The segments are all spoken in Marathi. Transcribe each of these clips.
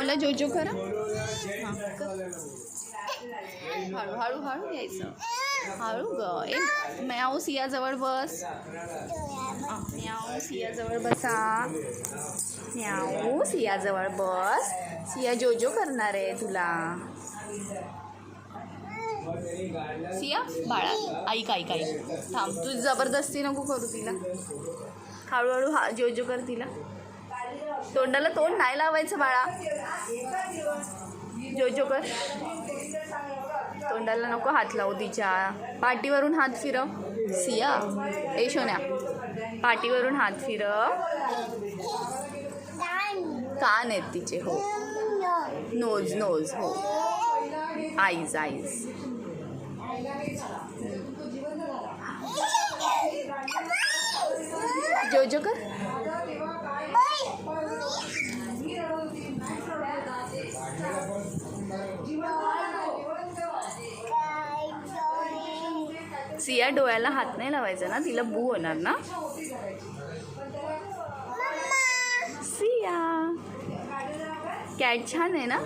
म्यावला जोजो करा. हळू हळू हळू घ्यायचं. हळू ग. ए म्याव सिया जवळ बस. म्याव सिया जवळ बसा. म्याव सिया जवळ बस. सिया जोजो करणार आहे तुला. सिया बाळा ऐक ऐक ऐक थांब. तू जबरदस्ती नको करू तिला. हळूहळू जोजो कर तिला. तोंडाला तोंड नाही लावायचं बाळा. जोजो कर. तोंडाला नको हात लावू तिच्या. पाठीवरून हात फिरव. सिया ए शोन्या पाठीवरून हात फिरव. कान आहेत तिचे. हो नोज नोज. हो आईज आईज. जोजो कर. सिया डोळ्याला हात नाही लावायचा ना. तिला बू होणार ना. सिया कॅट छान आहे ना.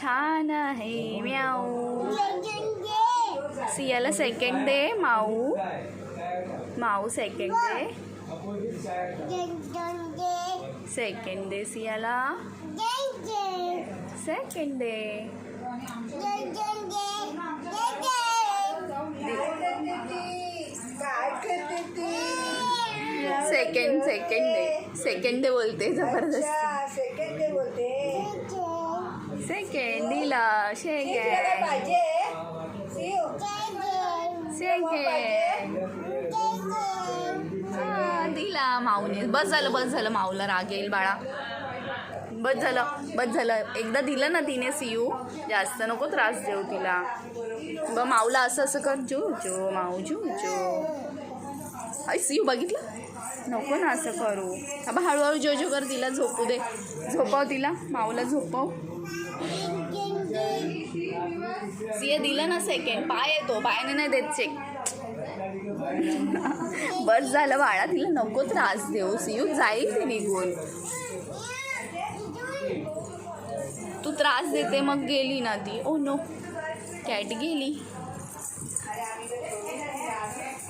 छान आहे. म्याऊ. सियाला सेकंड दे. माऊ माऊ सेकंड दे. सेकंड दे सियाला. सेकंड दे. सेकंड सेकंड दे. सेकंड दे बोलते जबरदस्त. सेकंड दिला. सेकंड दिला माऊने. बस झालं माऊला राग येईल बाळा. बस झालं. एकदा दिलं ना तिने सियू. जास्त नको त्रास देऊ तिला. माऊला असं कर. जो माऊ जो. आई सियू बघितलं. नको ना असं करू. अब हळूहळू जो कर. तिला झोपू दे. झोपव तिला. माऊला झोपव. सिया दिलं ना सेकंड. पाय येतो. पायाने नाही देत चेक. बस झालं बाळा. तिला नको त्रास देऊ. सियू जाईल ती निघून. तू त्रास देते मग गेली ना ती. ओ नो कॅट गेली.